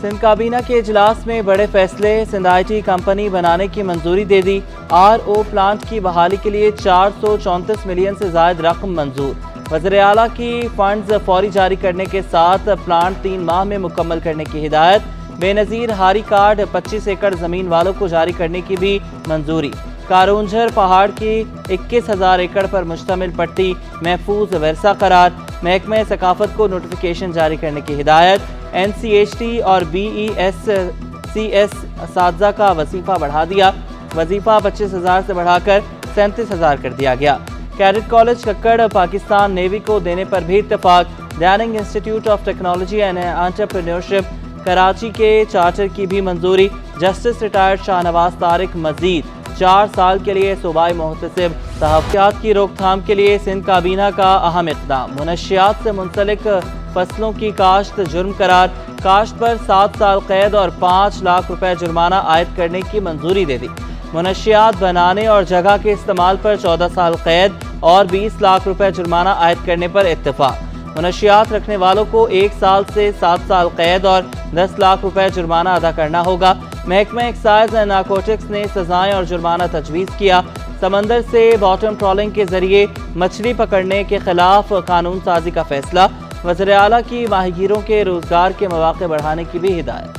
सिंध काबीना के इजलास में बड़े फैसले। सिंध IT कंपनी बनाने की मंजूरी दे दी। RO प्लांट की बहाली के लिए 434 मिलियन से ज़ायद रकम मंजूर। वज़ीर आला की फंड्स फौरी जारी करने के साथ प्लांट 3 माह में मुकम्मल करने की हिदायत। बेनज़ीर हारी कार्ड 25 एकड़ ज़मीन वालों को जारी करने की भी मंजूरी। कारूंझर पहाड़ की 21,000 एकड़ पर मुश्तमिल पट्टी महफूज वर्सा करार। महकमे सकाफत को नोटिफिकेशन जारी करने की हिदायत। NCHT और BESCS असातिज़ा का वजीफ़ा बढ़ा दिया। वजीफ़ा 25,000 से बढ़ाकर 37,000 कर दिया गया। Cadet college Kakkar Pakistan navy को देने पर भी इत्तेफाक। Danning institute of technology and entrepreneurship Karachi के चार्टर की भी मंजूरी। जस्टिस रिटायर्ड शाहनवाज तारिक मजीद 4 साल के लिए सूबाई मुहतसिब। तहफ़्फ़ुज़ात की रोकथाम के लिए सिंध काबीना का अहम इक़दाम। मुनशियात से मुंसलिक फसलों की काश्त जुर्म करार। काश्त पर 7 साल कैद और 5 लाख रुपए जुर्माना आयद करने की मंजूरी दे दी। मुनशियात बनाने और जगह के इस्तेमाल पर 14 साल कैद और 20 लाख रुपए जुर्माना आयद करने पर इत्तेफाक। मुनशियात रखने वालों को 1 साल से 7 साल कैद और 10 लाख रुपए जुर्माना अदा करना होगा। महकमा एक्साइज एंड नारकोटिक्स ने सजाएं और जुर्माना तजवीज़ किया। समंदर से बॉटम ट्रॉलिंग के जरिए मछली पकड़ने के खिलाफ कानून साजी का फैसला। वज़ीर आला की माहीगीरों के रोजगार के मौके बढ़ाने की भी हिदायत।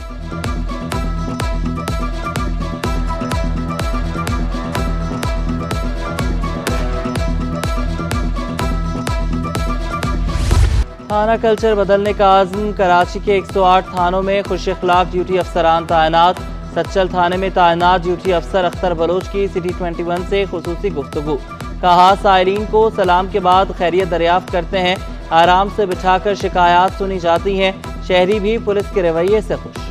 थाना कल्चर बदलने का आज़म। कराची के 108 थानों में खुश अखलाक ड्यूटी अफसरान तैनात। सच्चल थाने में तैनात ड्यूटी अफसर अख्तर बलोच की सिटी 21 से खुसूसी गुफ्तगू। कहा साइलिन को सलाम के बाद खैरियत दरियाफ्त करते हैं। आराम से बिठाकर शिकायत सुनी जाती हैं। शहरी भी पुलिस के रवैये से खुश।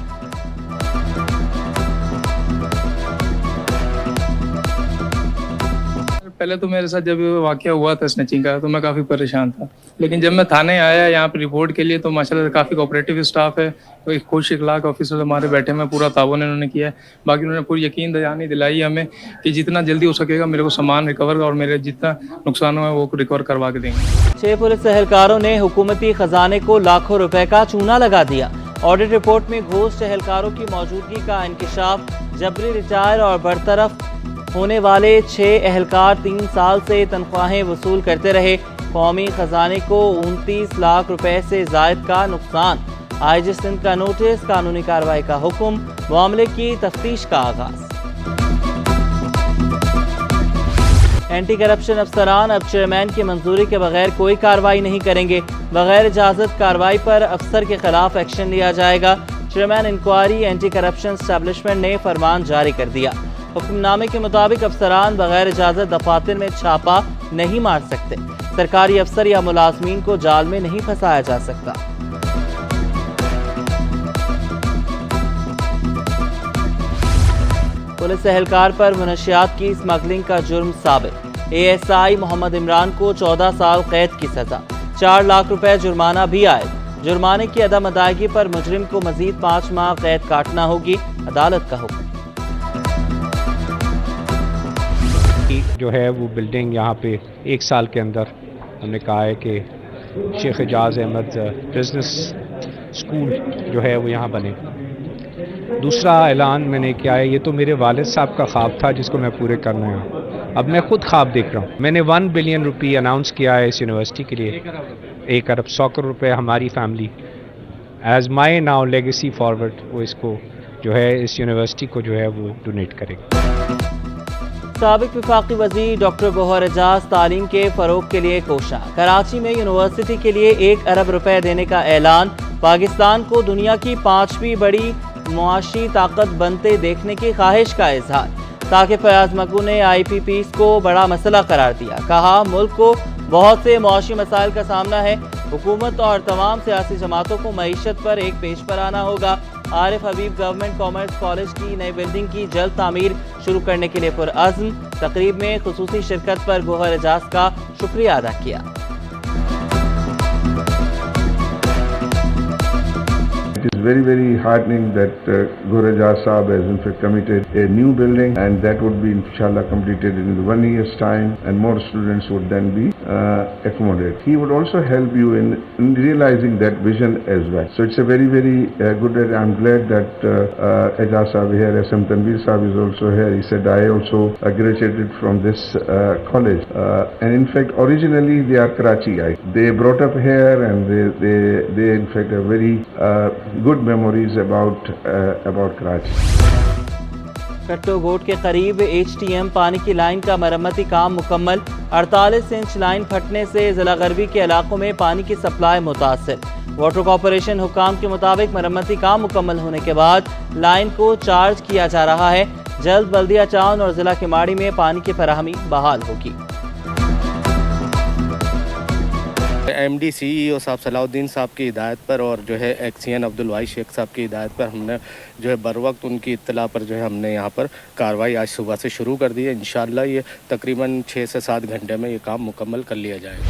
पहले तो मेरे साथ जब वाकया हुआ था स्नैचिंग का तो मैं काफ़ी परेशान था, लेकिन जब मैं थाने आया यहाँ पे रिपोर्ट के लिए तो माशाल्लाह काफ़ी कोऑपरेटिव स्टाफ है। तो एक खुश इखलाक ऑफिसर हमारे बैठे में पूरा ताउन इन्होंने किया है। बाकी उन्होंने पूरी यकीन दयानी दिलाई हमें कि जितना जल्दी हो सकेगा मेरे को सामान रिकवर और मेरे जितना नुकसान हुआ है वो रिकवर करवा के देंगे। 6 पुलिस एहलकारों ने हुकूमती खजाने को लाखों रुपए का चूना लगा दिया। ऑडिट रिपोर्ट में घोस्ट एहलकारों की मौजूदगी का इंकिशाफ। जबरी रिटायर और बरतरफ होने वाले 6 एहलकार 3 साल से तनख्वाहें वसूल करते रहे। कौमी खजाने को 29 लाख रुपए से जायद का नुकसान। IG सिंध का नोटिस। कानूनी कार्रवाई का हुक्म। मामले की तफ्तीश का आगाज। एंटी करप्शन अफसरान अब चेयरमैन की मंजूरी के बगैर कोई कार्रवाई नहीं करेंगे। बगैर इजाजत कार्रवाई पर अफसर के खिलाफ एक्शन लिया जाएगा। Chairman inquiry anti corruption establishment ने फरमान जारी कर दिया। हुक्मनामे के मुताबिक अफसरान बगैर इजाजत दफातर में छापा नहीं मार सकते। सरकारी अफसर या मुलाजमीन को जाल में नहीं फंसाया जा सकता। पुलिस एहलकार पर मुनशियात की स्मगलिंग का जुर्म साबित। ASI मोहम्मद इमरान को 14 साल कैद की सजा। 4 लाख रुपए जुर्माना भी आए। जुर्माने की अदम अदायगी पर मुजरिम को मजीद 5 माह कैद काटना होगी। अदालत का हुक्म। जो है वो बिल्डिंग यहाँ पे 1 साल के अंदर हमने कहा है कि शेख एजाज अहमद बिजनेस स्कूल जो है वो यहाँ बने। दूसरा ऐलान मैंने किया है, ये तो मेरे वालिद साहब का ख्वाब था जिसको मैं पूरे करना है। अब मैं खुद ख्वाब देख रहा हूँ। मैंने 1 बिलियन रुपये अनाउंस किया है इस यूनिवर्सिटी के लिए। 1 अरब 100 करोड़ रुपये हमारी family as my now legacy forward वो इसको जो है इस यूनिवर्सिटी को जो है वो डोनेट करेगा। साबिक वफाकी वज़ीर डॉक्टर गौहर एजाज तालीम के फ़रोग के लिए कोशां। कराची में यूनिवर्सिटी के लिए 1 अरब रुपए देने का ऐलान। पाकिस्तान को दुनिया की 5वीं बड़ी मुआशी ताकत बनते देखने की ख्वाहिश का इजहार। ताकि फयाज मकबू ने IPPs को बड़ा मसला करार दिया। कहा मुल्क को बहुत से मुआशी मसाइल का सामना है। हुकूमत और तमाम सियासी जमातों को मईशत पर एक पेश पर आना होगा। आरिफ हबीब गवर्नमेंट कॉमर्स कॉलेज की नई बिल्डिंग की जल्द तामीर शुरू करने के लिए पुरअज़्म। तकरीब में खुसूसी शिरकत पर गौहर एजाज का शुक्रिया अदा किया। It is very, very heartening that Gauhar Ejaz Saab has in fact committed a new building, and that would be inshallah completed in 1 year's time, and more students would then be accommodate. He would also help you in realizing that vision as well. So it's a very, very good. I'm glad that Ejaz Saab here, SM Tanveer Saab is also here. He said, I also graduated from this college. And in fact, originally they are Karachi guys. They brought up here and they in fact have very good memories about Karachi. कट्टो गोट के करीब HTM पानी की line का मरम्मती काम मुकम्मल। 48 inch line फटने से जिला गरबी के इलाकों में पानी की सप्लाई मुतासिर। वाटर कॉरपोरेशन हुकाम के मुताबिक मरम्मती काम मुकम्मल होने के बाद लाइन को चार्ज किया जा रहा है। जल्द बल्दिया चाउन और जिला किमाड़ी में पानी की फराहमी बहाल होगी। MD CEO साहब सलाउद्दीन साहब की हिदायत पर और जो है एक्सीएन अब्दुल वाहिद शेख साहब की हिदायत पर हमने जो है बर वक्त उनकी इत्तला पर जो है हमने यहाँ पर कार्रवाई आज सुबह से शुरू कर दी है। इंशाअल्लाह ये तकरीबन 6 से 7 घंटे में ये काम मुकम्मल कर लिया जाएगा।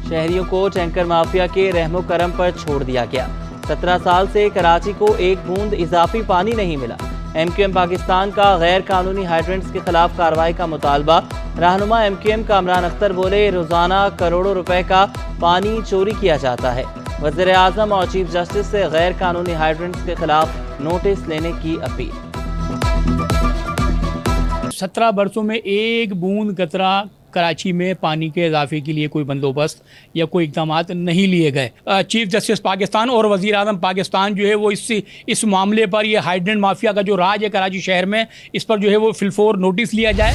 शहरियों को टैंकर माफिया के रहमो करम पर छोड़ दिया गया। 17 साल से कराची को एक बूंद इजाफी पानी नहीं मिला। MQM पाकिस्तान का गैर कानूनी हाइड्रेंट्स के खिलाफ कार्रवाई का मुतालबा। रहनुमा MQM कामरान अख्तर बोले, रोजाना करोड़ों रुपए का पानी चोरी किया जाता है। वज़ीर आज़म और चीफ जस्टिस से गैर कानूनी हाइड्रेंट्स के खिलाफ नोटिस लेने की अपील। 17 बरसों में एक बूंद कतरा कराची में पानी के इजाफे के लिए कोई बंदोबस्त या कोई इक़दाम नहीं लिए गए। चीफ जस्टिस पाकिस्तान और वज़ीर आज़म पाकिस्तान जो है वो इस मामले पर, ये हाइड्रेंट माफिया का जो राज है कराची शहर में, इस पर जो है वो फिलफोर नोटिस लिया जाए।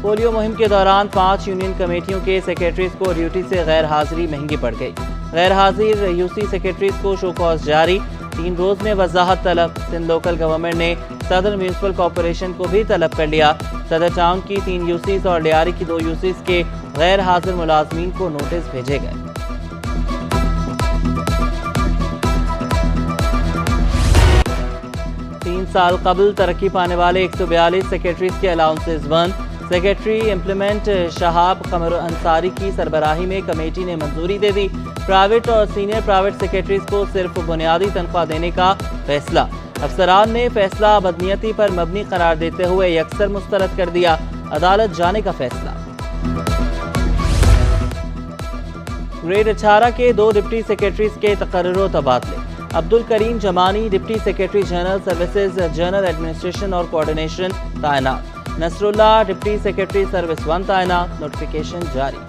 पोलियो मुहिम के दौरान 5 यूनियन कमेटियों के सेक्रेटरीज को ड्यूटी से गैर हाजिरी महंगी पड़ गई। गैर हाजिर यूसी सेक्रेटरीज को शो कॉज जारी। 3 रोज में वजाहत तलब। सिंध लोकल गवर्नमेंट ने सदर म्यूनसिपल कॉरपोरेशन को भी तलब कर लिया। सदर टाउन की 3 यूसीज और लियारी की 2 यूसीज के गैर हाजिर मुलाजमीन को नोटिस भेजे गए। तीन साल कबल तरक्की पाने वाले 142 सेक्रेटरीज के अलाउंसेस बंद। सेक्रेटरी इम्प्लीमेंट शहाब कमर अंसारी की सरबराही में कमेटी ने मंजूरी दे दी। प्राइवेट और सीनियर प्राइवेट सेक्रेटरीज को सिर्फ बुनियादी तनख्वाह देने का फैसला। अफसरान ने फैसला बदनीयती पर मबनी करार देते हुए यकसर मुस्तरद कर दिया। अदालत जाने का फैसला। ग्रेड 18 के 2 डिप्टी सेक्रेटरीज के तकर्रुर तबादले। अब्दुल करीम जमानी deputy secretary general services general administration और कोऑर्डिनेशन तैनात। नसरुल्ला डिप्टी सेक्रेटरी सर्विस 1 तैनात। नोटिफिकेशन जारी।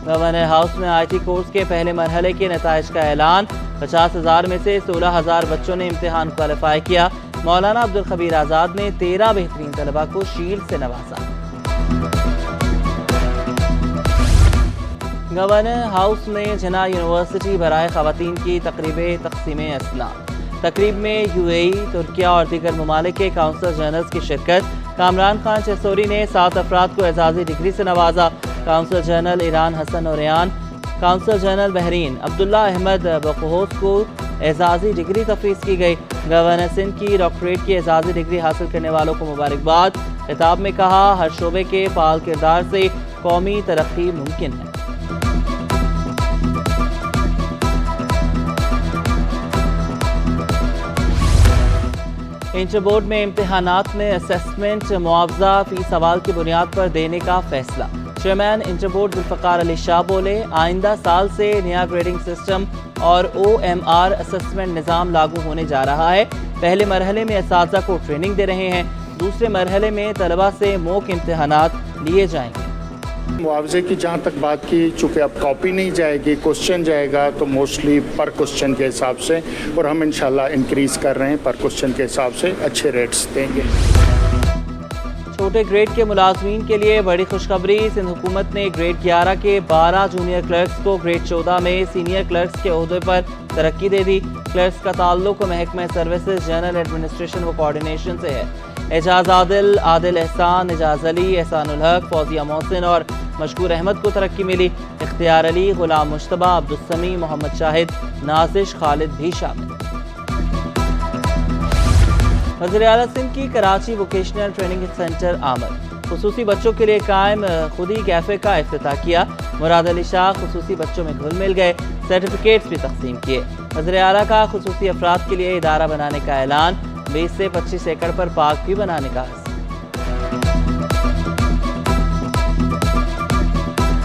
गवर्नर हाउस में IT कोर्स के पहले मरहले के नताइज का ऐलान। 50,000 में से 16,000 बच्चों ने इम्तिहान क्वालिफाई किया। मौलाना अब्दुल खबीर आज़ाद ने 13 बेहतरीन तलबा को शील्ड से नवाजा। गवर्नर हाउस में जना यूनिवर्सिटी बराए ख़वातीन की तकरीब तक़सीम असनाद। तकरीब में UAE, तुर्किया और दीगर ममालिक के काउंसल जनरल्स की शिरकत। कामरान खान चेसोरी ने 7 अफराद को एजाज़ी डिग्री से नवाजा। Counsel general Iran Hassan Oryan, consul general Bahrain Abdullah Ahmed बकोहोस को एजाज़ी डिग्री तफवीज़ की गई। गवर्नर सिंध की डॉक्टरेट की एजाज़ी डिग्री हासिल करने वालों को मुबारकबाद। खिताब में कहा, हर शोबे के फाल किरदार से कौमी तरक्की मुमकिन है। इंटर बोर्ड में इम्तिहानात में असेसमेंट मुआवजा फी सवाल की बुनियाद पर देने का फैसला। Chairman inter board Zulfiqar Ali Shah बोले, आइंदा साल से नया ग्रेडिंग सिस्टम और OMR असेसमेंट निज़ाम लागू होने जा रहा है। पहले मरहले में असातिज़ा को ट्रेनिंग दे रहे हैं। दूसरे मरहले में तलबा से मॉक इम्तिहानात लिए जाएंगे। मुआवजे की जहाँ तक बात की, चूँकि अब कॉपी नहीं जाएगी, क्वेश्चन जाएगा, तो मोस्टली पर क्वेश्चन के हिसाब से, और हम इंशाल्लाह इंक्रीज़ कर रहे हैं, पर क्वेश्चन के हिसाब से अच्छे रेट्स देंगे। छोटे ग्रेड के मुलाजमीन के लिए बड़ी खुशखबरी। सिंध हुकूमत ने ग्रेड 11 के 12 जूनियर क्लर्क्स को ग्रेड 14 में सीनियर क्लर्क्स के ओहदे पर तरक्की दे दी। क्लर्क्स का ताल्लुक महकमा सर्विसेज जनरल एडमिनिस्ट्रेशन व कोऑर्डिनेशन से है। एजाज आदिल, आदिल एहसान, एजाज अली, एहसानुल हक, फौजिया मोहसिन और मशकूर अहमद को तरक्की मिली। इख्तियार अली, गुलाम मुश्तबा, अब्दुल समी, मोहम्मद शाहिद, नाजिश खालिद भी शामिल। वज़ीर आला सिंध की कराची वोकेशनल ट्रेनिंग सेंटर आमद। खुसूसी बच्चों के लिए कायम खुदी कैफे का इफ्तिताह किया। मुराद अली शाह खुसूसी बच्चों में घुल मिल गए। सर्टिफिकेट्स भी तकसीम किए। वज़ीर आला का खुसूसी अफराद के लिए इदारा बनाने का ऐलान। 20 से 25 एकड़ पर पार्क भी बनाने का है।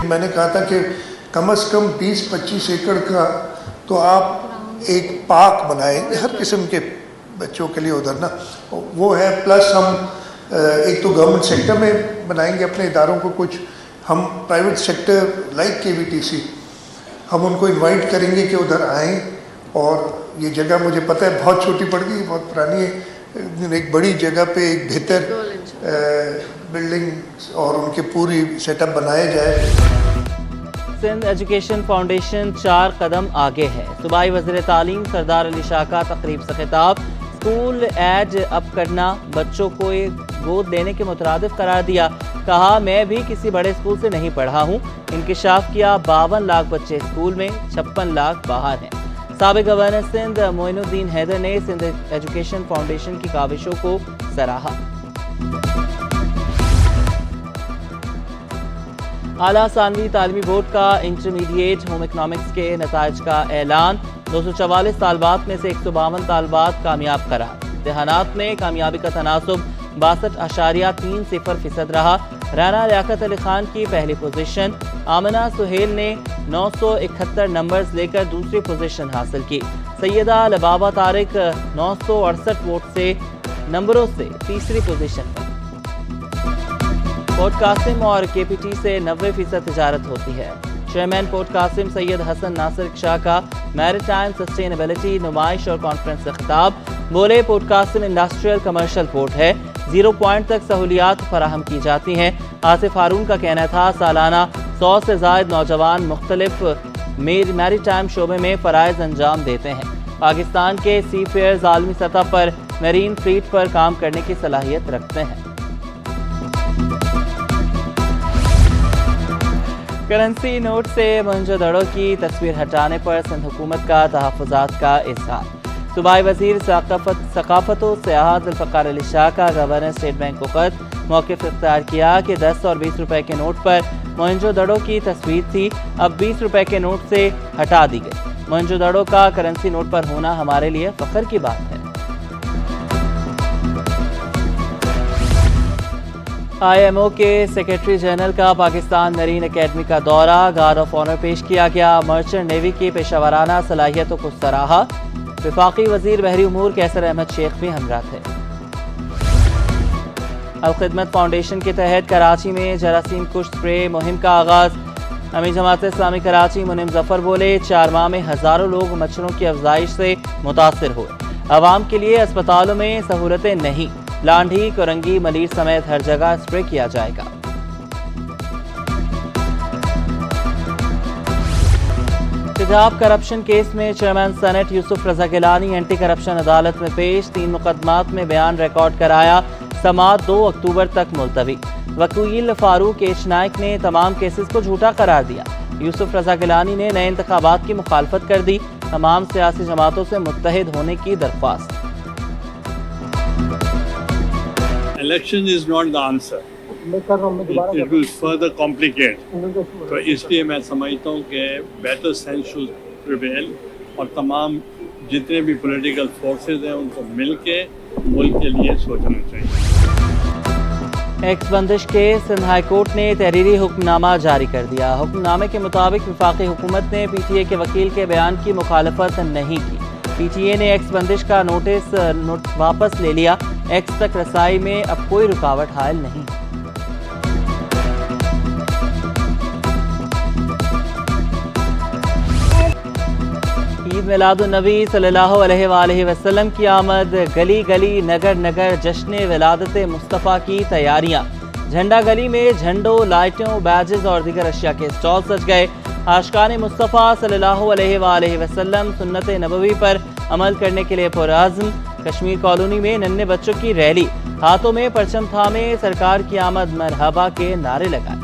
मैंने कहा था कि कम से कम 20-25 एकड़ का तो आप एक पार्क बनाएं हर किस्म के बच्चों के लिए उधर ना, वो है। प्लस हम एक तो गवर्नमेंट सेक्टर में बनाएंगे अपने इदारों को, कुछ हम प्राइवेट सेक्टर लाइक KVTC हम उनको इनवाइट करेंगे कि उधर आएं। और ये जगह मुझे पता है बहुत छोटी पड़ गई, बहुत पुरानी है, एक बड़ी जगह पे एक बेहतर बिल्डिंग और उनके पूरी सेटअप बनाया जाए। सिंध एजुकेशन फाउंडेशन 4 कदम आगे है। सूबाई वज़ीर तालीम सरदार अली शाह का तकरीब से खिताब। स्कूल एज अप करना बच्चों को गोद लेने के मुतरादिफ करार दिया। कहा मैं भी किसी बड़े स्कूल से नहीं पढ़ा हूँ। इंकिशाफ किया 52 लाख बच्चे स्कूल में, 56 लाख बाहर हैं। साबिक गवर्नर सिंध मोइनुद्दीन हैदर ने सिंध एजुकेशन फाउंडेशन की काविशों को सराहा। आला सानवी तालीमी बोर्ड का इंटरमीडिएट होम इकनॉमिक्स के नताइज का ऐलान। 244 तालबात में से 152 तालबात कामयाब करार। इम्तिहानात में कामयाबी का तनासुब 62.30% रहा। राना लियाकत अली खान की पहली पोजीशन। आमना सुहेल ने 971 नंबर्स लेकर दूसरी पोजीशन हासिल की। सैयदा लबाबा तारिक 968 वोट से नंबरों से तीसरी पोजीशन पर। पोर्ट कासिम और KPT से 90% तिजारत होती है। चेयरमैन पोर्ट कासिम सैयद हसन नासिर शाह का मैरीटाइम सस्टेनेबिलिटी नुमाइश और कॉन्फ्रेंस से खिताब। बोले port Qasim industrial commercial port है, 0 पॉइंट तक सहूलियात फराहम की जाती हैं। आसिफ हारून का कहना था सालाना 100 से ज़ायद नौजवान मुख्तलिफ मैरीटाइम शोबे में फ़राइज़ अंजाम देते हैं। पाकिस्तान के सी फेयर्स आलमी सतह पर मेरीन फ्लीट पर काम करने की सलाहियत रखते हैं। करेंसी नोट से मोहनजोदड़ो की तस्वीर हटाने पर सिंध हुकूमत का तहफ़्फ़ुज़ात का इज़हार। सूबाई वज़ीर सकाफ़त व सियाहत ज़ुल्फ़िकार अली शाह का गवर्नर स्टेट बैंक को ख़त। मौक़िफ़ इख्तियार किया कि 10 और 20 रुपए के नोट पर मोहनजोदड़ो की तस्वीर थी, अब 20 रुपए के नोट से हटा दी गई। मोहनजोदड़ो का करेंसी नोट पर होना हमारे लिए फ़ख्र की बात है। IMO के सेक्रेटरी जनरल का पाकिस्तान मरीन एकेडमी का दौरा। गार्ड ऑफ ऑनर पेश किया गया। मर्चेंट नेवी की पेशावराना सलाहियतों को सराहा। वफाकी वजीर बहरी उमूर कैसर अहमद शेख भी हमरा थे। अल खिदमत फाउंडेशन के तहत कराची में जरासीम कुश स्प्रे मुहिम का आगाज। अमीर जमात इस्लामी कराची मुनिम जफर बोले 4 माह में हज़ारों लोग मच्छरों की अफजाइश से मुतासर हुए। आवाम के लिए अस्पतालों में सहूलतें नहीं, लांढी, कोरंगी, मलीर समेत हर जगह स्प्रे किया जाएगा। तेजाब करप्शन केस में चेयरमैन सेनेट यूसुफ रजा गिलानी एंटी करप्शन अदालत में पेश। 3 मुकदमात में बयान रिकॉर्ड कराया। समाअत 2 अक्टूबर तक मुलतवी। वकील फारूक एच नाइक ने तमाम केसेस को झूठा करार दिया। यूसुफ रजा गिलानी ने नए इंतखाबात की मुखालफत कर दी। तमाम सियासी जमातों से मुत्तहिद होने की दरख्वास्त। Election is not the answer. It will further complicate. तो इसलिए मैं समझता हूँ कि better sense should prevail और तमाम जितने भी political forces हैं उनको मिलके मुल्क के लिए सोचना चाहिए। एक्स बंदिश के सिंध हाई कोर्ट ने तहरीरी हुक्मनामा जारी कर दिया। हुक्मनामे के मुताबिक वफाकी हुकूमत ने PTA के वकील के बयान की मुखालफत नहीं की। PTA ने एक्स बंदिश का नोटिस वापस ले लिया। एक्स तक रसाई में अब कोई रुकावट हायल नहीं। ईद मिलादुन्नबी सल्लल्लाहु अलैहि वसल्लम की आमद। गली गली नगर नगर जश्न विलादत मुस्तफ़ा की तैयारियां। झंडा गली में झंडों, लाइटों, बैजेस और दीगर अशिया के स्टॉल सज गए। आशिकाने मुस्तफ़ा सल्लल्लाहु अलैहि वसल्लम सुन्नत नबवी पर अमल करने के लिए पुरअज़्म। कश्मीर कॉलोनी में नन्हे बच्चों की रैली, हाथों में परचम थामे सरकार की आमद मरहबा के नारे लगाए।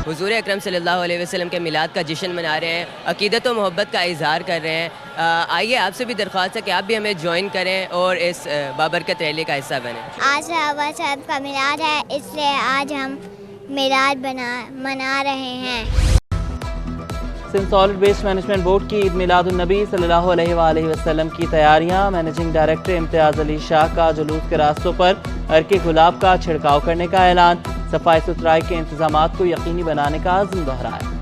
हुज़ूर अकरम सल्लल्लाहु अलैहि वसल्लम के मिलाद का जश्न मना रहे हैं, अक़ीदत व मोहब्बत का इज़हार कर रहे हैं। आइए आपसे भी दरख्वास्त है कि आप भी हमें ज्वाइन करें और इस बाबरकत रैली का हिस्सा बनें। आज सहाबा साहब का मिलाद है, इसलिए आज हम मिलाद मना रहे हैं। Sindh solid waste management board کی عید میلاد النبی صلی اللہ علیہ وآلہ وسلم کی تیاریاں. مینیجنگ ڈائریکٹر امتیاز علی شاہ کا جلوس کے راستوں پر عرق گلاب کا چھڑکاؤ کرنے کا اعلان. صفائی ستھرائی کے انتظامات کو یقینی بنانے کا عزم دہرایا.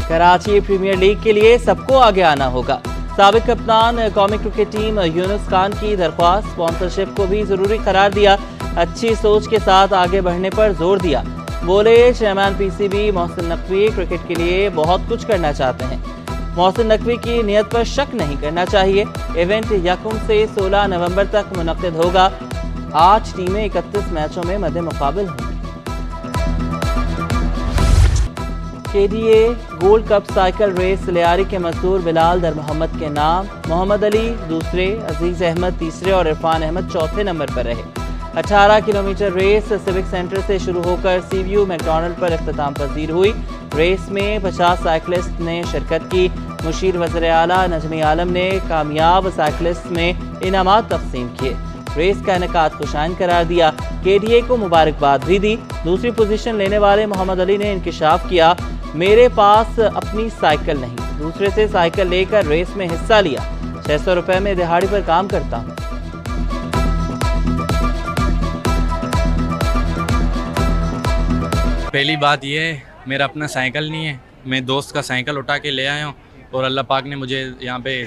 کراچی پریمیئر لیگ کے لیے سب کو آگے آنا ہوگا. سابق کپتان قومی کرکٹ ٹیم یونس خان کی درخواست. اسپانسرشپ کو بھی ضروری قرار دیا. اچھی سوچ کے ساتھ آگے بڑھنے پر زور دیا. بولے chairman P C B Mohsin Naqvi cricket کے لیے بہت کچھ کرنا چاہتے ہیں. محسن نقوی کی نیت پر شک نہیں کرنا چاہیے. ایونٹ 1 سے 16 نومبر تک منعقد ہوگا. 8 ٹیمیں 31 میچوں میں مد مقابل ہوں گی. K D A gold cup cycle race Lyari کے مزدور بلال در محمد کے نام. محمد علی دوسرے، عزیز احمد تیسرے اور عرفان احمد چوتھے نمبر پر رہے. 18 کلومیٹر ریس سیوک سینٹر سے شروع ہو کر سی ویو میکڈونلڈ پر اختتام پذیر ہوئی. ریس میں 50 سائیکلسٹ نے شرکت کی. مشیر وزیر اعلیٰ نجمی عالم نے کامیاب سائیکلسٹ میں انعامات تقسیم کیے. ریس کا انعقاد خوشائن قرار دیا. کے ڈی اے کو مبارکباد بھی دی. دوسری پوزیشن لینے والے محمد علی نے انکشاف کیا، میرے پاس اپنی سائیکل نہیں، دوسرے سے سائیکل لے کر ریس میں حصہ لیا. 600 روپے میں دہاڑی پر کام کرتا ہوں. پہلی بات یہ ہے میرا اپنا سائیکل نہیں ہے، میں دوست کا سائیکل اٹھا کے لے آیا ہوں اور اللہ پاک نے مجھے یہاں پہ